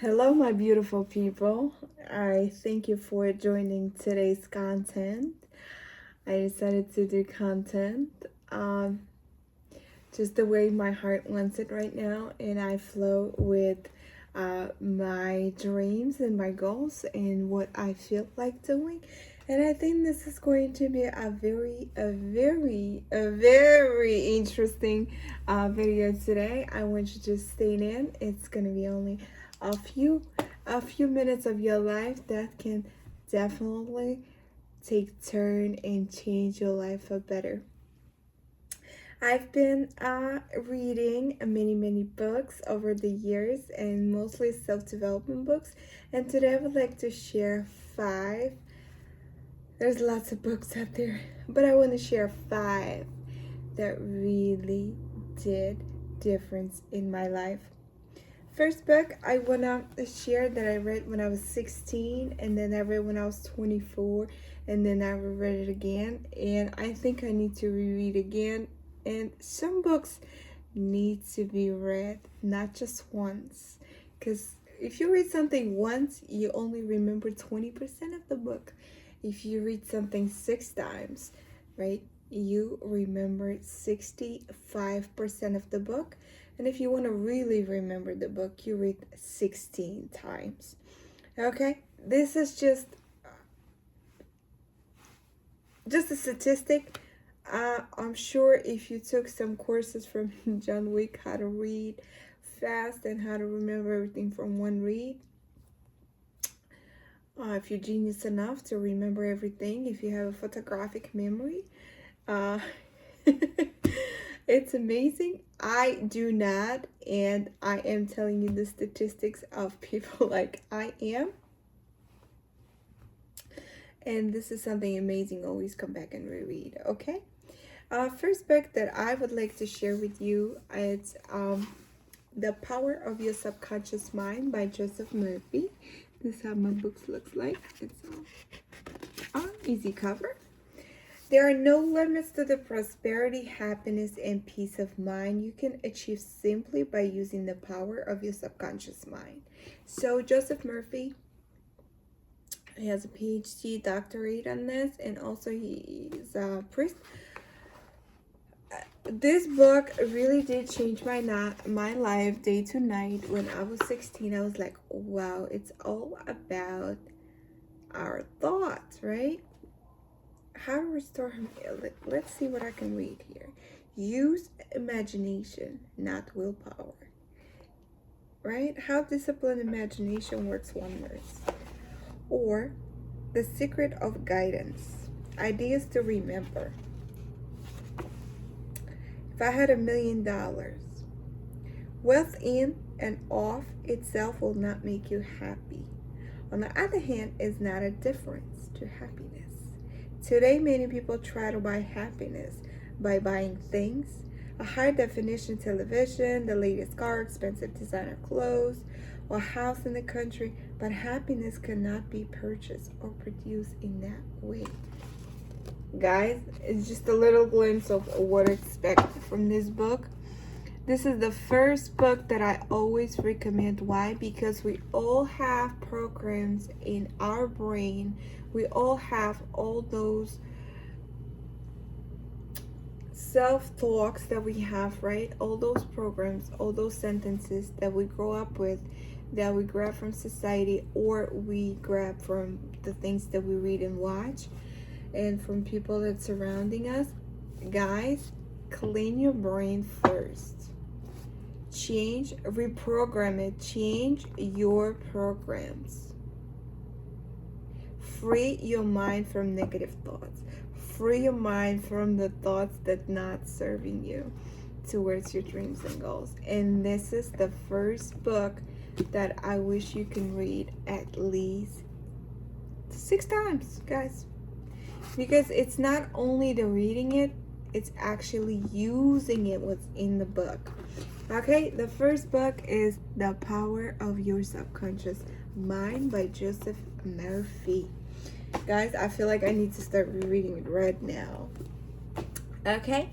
Hello, my beautiful people. I thank you for joining today's content. I decided to do content um, just the way my heart wants it right now, and I flow with my dreams and my goals and what I feel like doing. And I think this is going to be a very interesting video today. I want you to stay in. It's gonna be only a few a few minutes of your life that can definitely take turn and change your life for better. I've been reading many books over the years and mostly self-development books, and today I would like to share five. There's lots of books out there, but I want to share five that really did difference in my life. First book I wanna share that I read when I was 16, and then I read when I was 24, and then I read it again, and I think I need to reread again. And some books need to be read not just once, because if you read something once, you only remember 20% of the book. If you read something 6 times, right, you remember 65% of the book. And if you want to really remember the book, you read 16 times. Okay? This is just a statistic. I'm sure if you took some courses from John Wick, how to read fast and how to remember everything from one read, if you're genius enough to remember everything, if you have a photographic memory, uh, it's amazing. I do not, and I am telling you the statistics of people like I am. And this is something amazing. Always come back and reread, okay? First book that I would like to share with you is The Power of Your Subconscious Mind by Joseph Murphy. This is how my books looks like. It's easy cover. There are no limits to the prosperity, happiness, and peace of mind you can achieve simply by using the power of your subconscious mind. So Joseph Murphy, he has a PhD doctorate on this, and also he's a priest. This book really did change my life day to night. When I was 16, I was like, wow, it's all about our thoughts, right? How to restore him. Let's see what I can read here. Use imagination, not willpower. Right? How disciplined imagination works wonders. Or the secret of guidance. Ideas to remember. If I had $1,000,000, wealth in and of itself will not make you happy. On the other hand, is not a difference to happiness. Today, many people try to buy happiness by buying things, a high definition television, the latest car, expensive designer clothes, or a house in the country, but happiness cannot be purchased or produced in that way. Guys, it's just a little glimpse of what to expect from this book. This is the first book that I always recommend. Why? Because we all have programs in our brain. We all have all those self-talks that we have, right? All those programs, all those sentences that we grow up with, that we grab from society, or we grab from the things that we read and watch, and from people that's surrounding us. Guys, clean your brain first. Reprogram it. Change your programs. Free your mind from negative thoughts. Free your mind from the thoughts that not serving you towards your dreams and goals. And this is the first book that I wish you can read at least 6 times, guys. Because it's not only the reading it, it's actually using it what's in the book. Okay, the first book is The Power of Your Subconscious Mind by Joseph Murphy. Guys, I feel like I need to start reading it right now. Okay,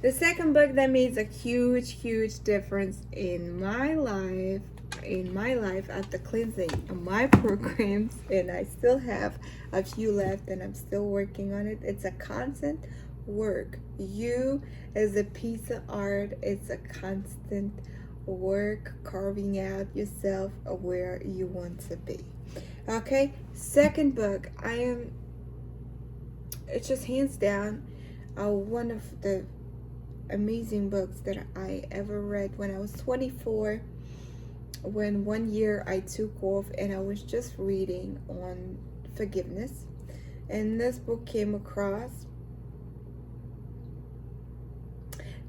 the second book that made a huge difference in my life in my life after cleansing my programs, and I still have a few left and I'm still working on it. It's a constant work. You as a piece of art, it's a constant work carving out yourself where you want to be. Okay, second book, it's just hands down one of the amazing books that I ever read when I was 24, when one year I took off and I was just reading on forgiveness, and this book came across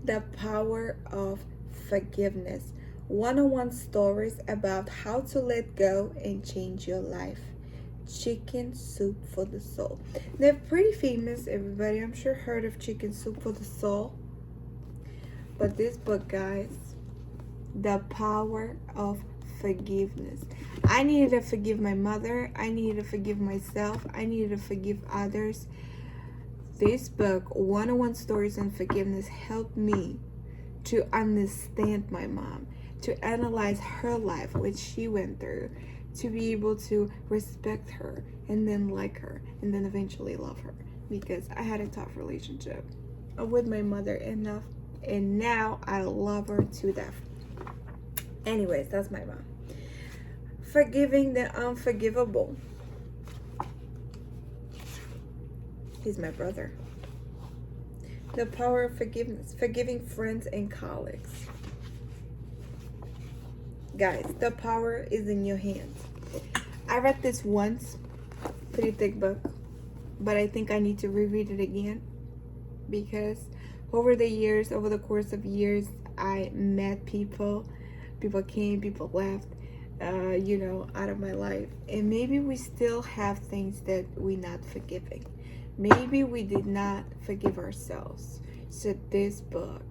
The Power of Forgiveness, one-on-one stories about how to let go and change your life. Chicken Soup for the Soul. They're pretty famous, everybody. I'm sure heard of Chicken Soup for the Soul. But this book, guys, The Power of Forgiveness. I needed to forgive my mother. I needed to forgive myself. I needed to forgive others. This book, One-on-One Stories on Forgiveness, helped me to understand my mom, to analyze her life, what she went through, to be able to respect her and then like her and then eventually love her, because I had a tough relationship with my mother enough, and now I love her to death. Anyways, that's my mom. Forgiving the unforgivable. He's my brother. The Power of Forgiveness. Forgiving friends and colleagues. Guys, the power is in your hands. I read this once, pretty thick book, but I think I need to reread it again, because over the course of years, I met people came, people left, out of my life, and maybe we still have things that we're not forgiving. Maybe we did not forgive ourselves. So this book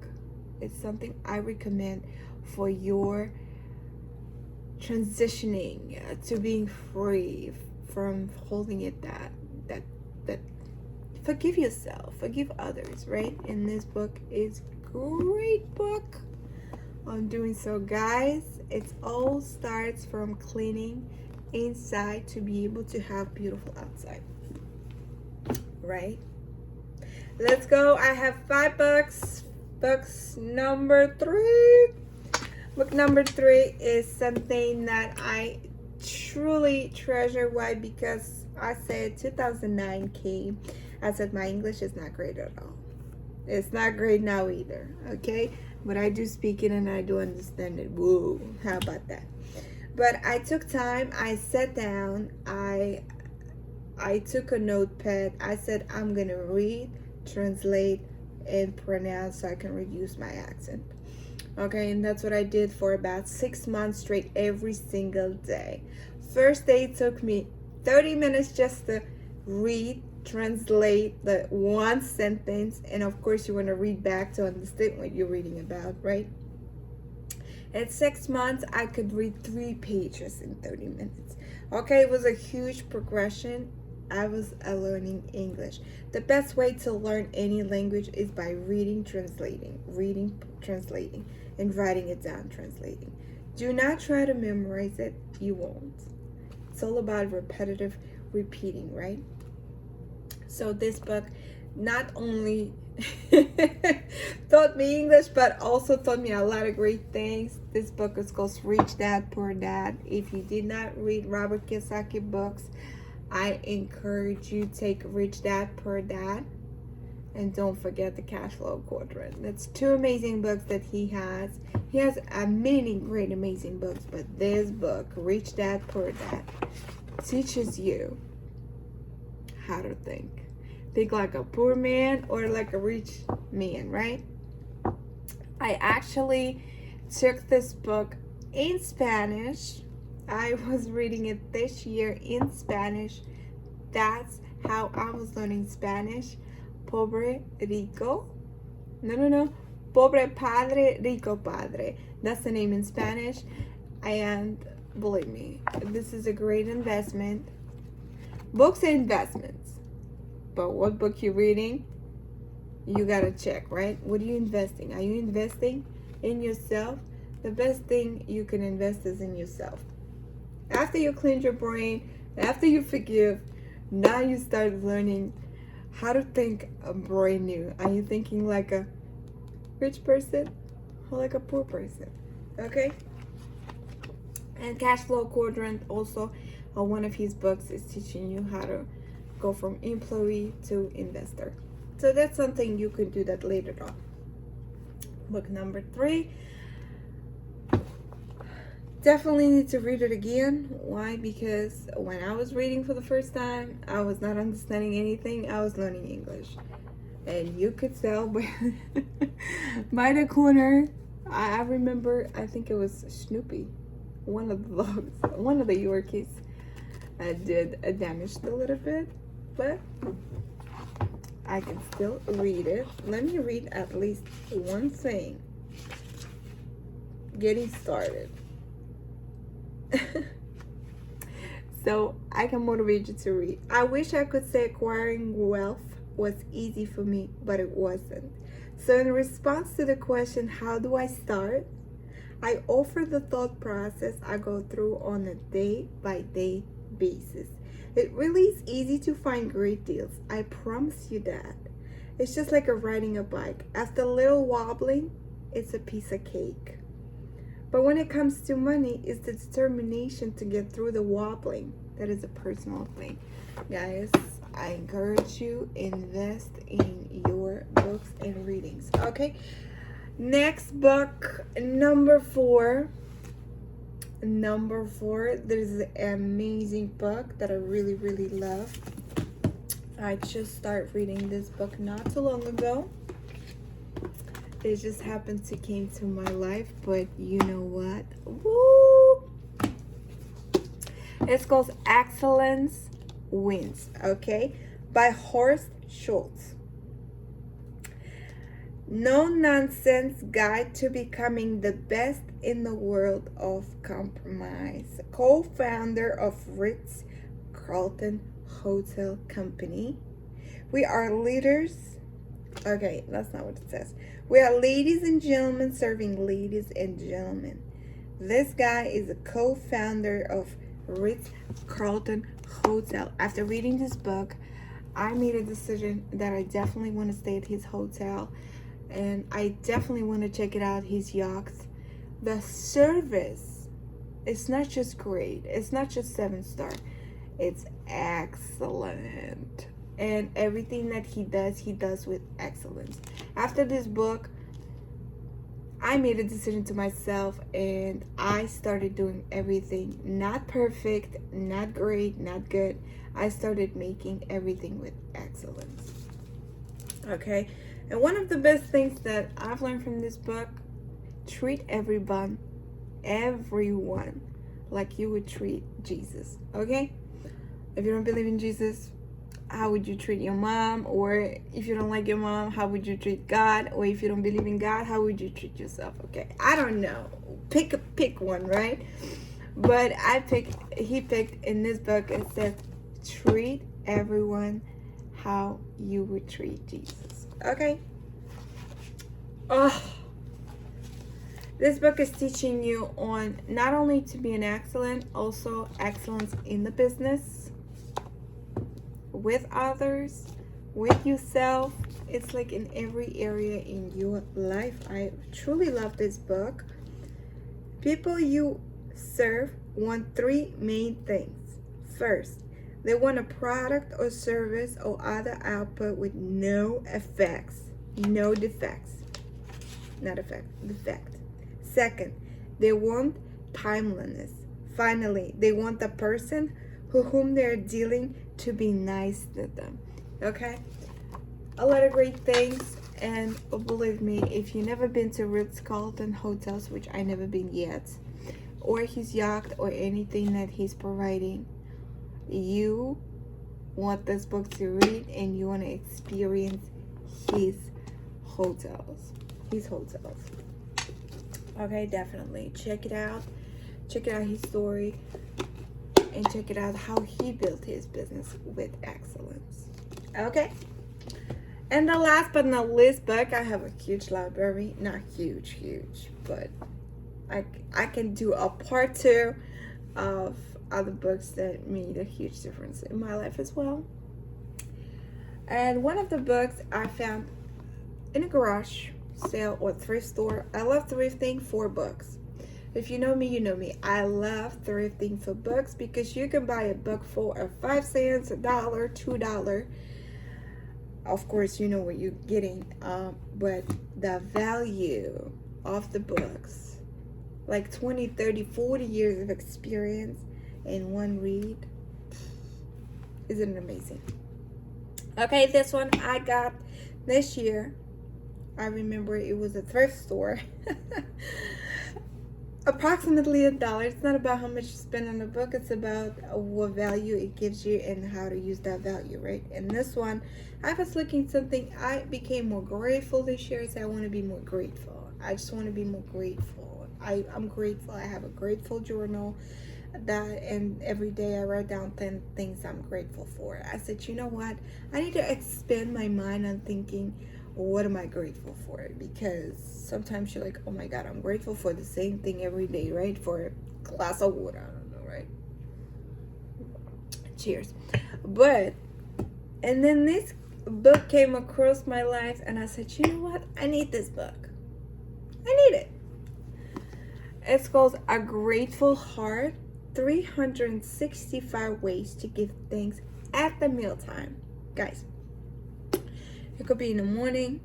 is something I recommend for your transitioning to being free from holding it that forgive yourself, forgive others, right? And this book is great book on doing so, guys. It all starts from cleaning inside to be able to have beautiful outside, right? Let's go. I have 5 books. Books number 3. Book number 3 is something that I truly treasure. Why? Because I said 2009 came. I said my English is not great at all. It's not great now either, okay? But I do speak it and I do understand it. Whoa, how about that? But I took time. I sat down. I took a notepad. I said I'm going to read, translate, and pronounce so I can reduce my accent. Okay, and that's what I did for about 6 months straight, every single day. First day it took me 30 minutes just to read, translate the one sentence, and of course you want to read back to understand what you're reading about, right? At 6 months, I could read 3 pages in 30 minutes. Okay, it was a huge progression. I was learning English. The best way to learn any language is by reading, translating, and writing it down, translating. Do not try to memorize it. You won't. It's all about repetitive repeating, right? So this book not only taught me English, but also taught me a lot of great things. This book is called Rich Dad, Poor Dad. If you did not read Robert Kiyosaki books, I encourage you to take Rich Dad, Poor Dad, and don't forget the Cash Flow Quadrant. That's 2 amazing books that he has. He has many great amazing books, but this book, Rich Dad, Poor Dad, teaches you how to think. Think like a poor man or like a rich man, right? I actually took this book in Spanish. I was reading it this year in Spanish. That's how I was learning Spanish. Pobre Rico. No. Pobre Padre, Rico Padre. That's the name in Spanish. And believe me, this is a great investment. Books are investments. But what book you're reading, you gotta check, right? What are you investing? Are you investing in yourself? the best thing you can invest is in yourself. After you cleanse your brain, after you forgive, now you start learning how to think brand new. Are you thinking like a rich person or like a poor person? Okay? And Cash Flow Quadrant also, one of his books is teaching you how to go from employee to investor. So that's something you could do that later on. Book number 3. Definitely need to read it again. Why? Because when I was reading for the first time, I was not understanding anything. I was learning English. And you could tell by, by the corner. I remember, I think it was Snoopy. One of the dogs, one of the Yorkies did damage a little bit. But I can still read it. Let me read at least one thing. Getting started. So I can motivate you to read. I wish I could say acquiring wealth was easy for me, but it wasn't. So in response to the question, how do I start? I offer the thought process I go through on a day-by-day basis. It really is easy to find great deals. I promise you that. It's just like riding a bike. After a little wobbling, it's a piece of cake. But when it comes to money, it's the determination to get through the wobbling. That is a personal thing. Guys, I encourage you, invest in your books and readings. Okay? Next book, number 4. Number 4, there's an amazing book that I really, really love. I just started reading this book not too long ago. It just happened to came to my life, but you know what? Woo! It's called Excellence Wins, okay? By Horst Schulze. No nonsense guide to becoming the best in the world of compromise. Co-founder of Ritz-Carlton Hotel Company. We are leaders. Okay, that's not what it says. We are ladies and gentlemen serving ladies and gentlemen. This guy is a co-founder of Ritz-Carlton Hotel. After reading this book, I made a decision that I definitely want to stay at his hotel. And I definitely want to check it out, his yachts. The service, it's not just great. It's not just 7-star. It's excellent. And everything that he does with excellence. After this book, I made a decision to myself and I started doing everything. Not perfect, not great, not good. I started making everything with excellence. Okay? And one of the best things that I've learned from this book, treat everyone like you would treat Jesus, okay? If you don't believe in Jesus, how would you treat your mom? Or if you don't like your mom, how would you treat God? Or if you don't believe in God, how would you treat yourself, okay? I don't know. Pick one, right? But he picked in this book, it says, treat everyone how you would treat Jesus. Okay. Oh, this book is teaching you on not only to be an excellent, also excellence in the business, with others, with yourself. It's like in every area in your life. I truly love this book. People you serve want 3 main things. First, they want a product or service or other output with no defects. Second, they want timeliness. Finally, they want the person whom they're dealing to be nice to them. Okay? A lot of great things. And believe me, if you've never been to Ritz-Carlton hotels, which I never been yet, or his yacht or anything that he's providing, you want this book to read and you want to experience his hotels. Okay, definitely check it out. Check out his story and check it out how he built his business with excellence. Okay. And the last but not least book, I have a huge library. Not huge, but I can do a part two of other books that made a huge difference in my life as well. And one of the books I found in a garage sale or thrift store. I love thrifting for books. If you know me, you know me. I love thrifting for books because you can buy a book for 5 cents, $1, $2. Of course, you know what you're getting, but the value of the books, like 20, 30, 40 years of experience in one read, isn't it amazing? Okay, this one I got this year. I remember it was a thrift store. Approximately $1. It's not about how much you spend on a book. It's about what value it gives you and how to use that value, right? And this one, I was looking something. I became more grateful this year. So I want to be more grateful. I just want to be more grateful. I'm grateful. I have a grateful journal and every day I write down 10 things I'm grateful for. I said, you know what? I need to expand my mind on thinking, what am I grateful for? Because sometimes you're like, oh my God, I'm grateful for the same thing every day, right? For a glass of water, I don't know, right? Cheers. And then this book came across my life and I said, you know what? I need this book. I need it. It's called A Grateful Heart, 365 Ways to Give Thanks at the Mealtime. Guys, it could be in the morning,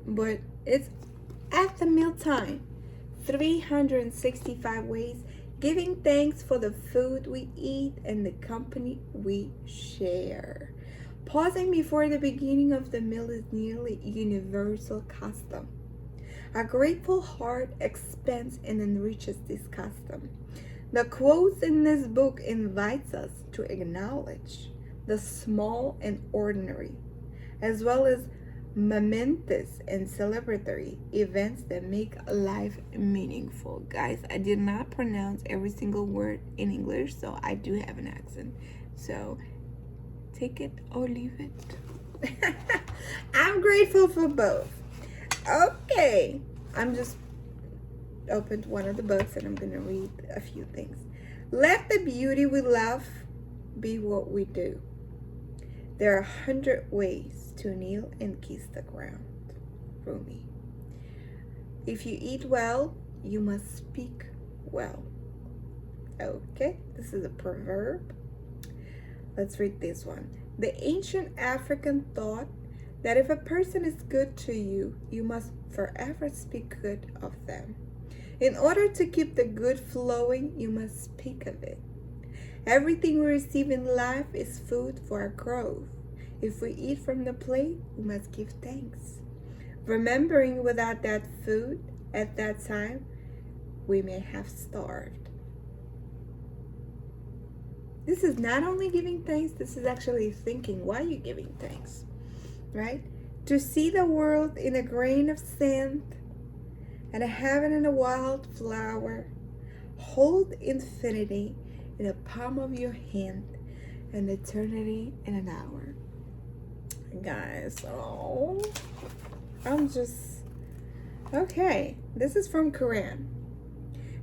but it's at the mealtime. 365 ways giving thanks for the food we eat and the company we share. Pausing before the beginning of the meal is nearly universal custom. A grateful heart expands and enriches this custom. The quotes in this book invites us to acknowledge the small and ordinary, as well as momentous and celebratory events that make life meaningful. Guys, I did not pronounce every single word in English, so I do have an accent. So take it or leave it. I'm grateful for both. Okay, I'm just opened one of the books and I'm going to read a few things. Let the beauty we love be what we do. There are 100 ways to kneel and kiss the ground. Rumi. If you eat well, you must speak well. Okay, this is a proverb. Let's read this one. The ancient African thought that if a person is good to you, you must forever speak good of them. In order to keep the good flowing, you must speak of it. Everything we receive in life is food for our growth. If we eat from the plate, we must give thanks. Remembering without that food at that time, we may have starved. This is not only giving thanks, this is actually thinking why you're giving thanks, right? To see the world in a grain of sand and a heaven in a wild flower, hold infinity in the palm of your hand and eternity in an hour. Guys, oh, I'm just, okay. This is from Quran.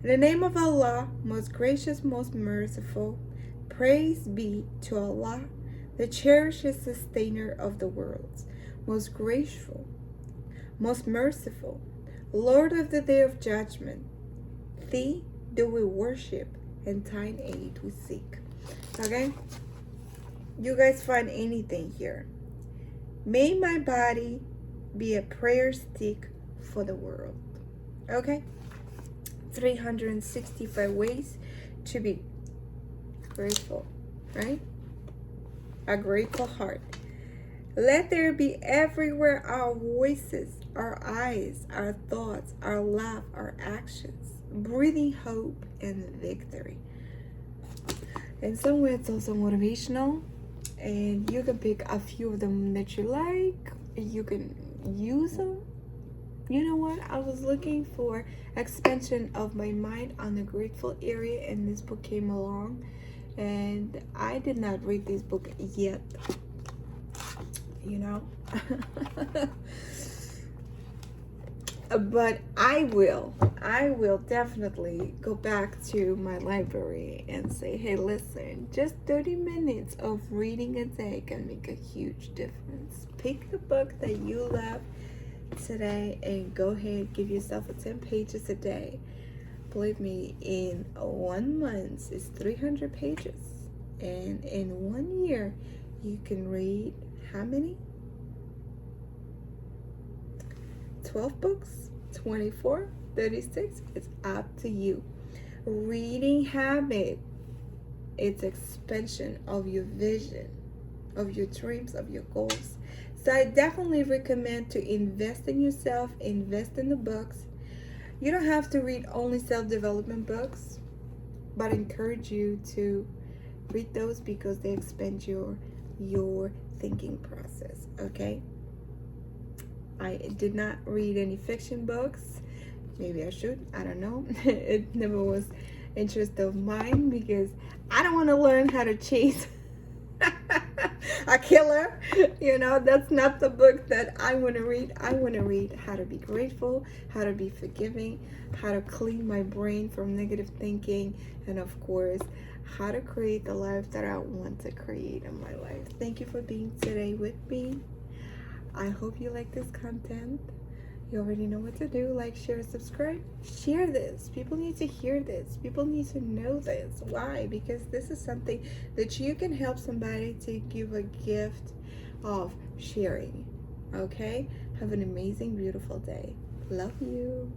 In the name of Allah, most gracious, most merciful, praise be to Allah, the cherished sustainer of the worlds, most graceful, most merciful, Lord of the day of judgment. Thee do we worship and thine aid we seek. Okay? You guys find anything here. May my body be a prayer stick for the world. Okay? 365 ways to be grateful, right? A grateful heart. Let there be everywhere our voices, our eyes, our thoughts, our laugh, our actions, breathing hope and victory. In some way, it's also motivational, and you can pick a few of them that you like. You can use them. You know what? I was looking for expansion of my mind on the grateful area, and this book came along. And I did not read this book yet. You know? But I will definitely go back to my library and say, hey, listen, just 30 minutes of reading a day can make a huge difference. Pick the book that you love today and go ahead, give yourself 10 pages a day. Believe me, in 1 month, it's 300 pages. And in 1 year, you can read how many? 12 books, 24, 36, it's up to you. Reading habit, it's expansion of your vision, of your dreams, of your goals. So I definitely recommend to invest in yourself, invest in the books. You don't have to read only self-development books, but I encourage you to read those because they expand your thinking process, okay? I did not read any fiction books. Maybe I should. I don't know. It never was interest of mine because I don't want to learn how to chase a killer. That's not the book that I want to read. I want to read how to be grateful, how to be forgiving, how to clean my brain from negative thinking, and of course, how to create the life that I want to create in my life. Thank you for being today with me. I hope you like this content. You already know what to do. Like, share, subscribe. Share this. People need to hear this. People need to know this. Why? Because this is something that you can help somebody to give a gift of sharing. Okay? Have an amazing, beautiful day. Love you.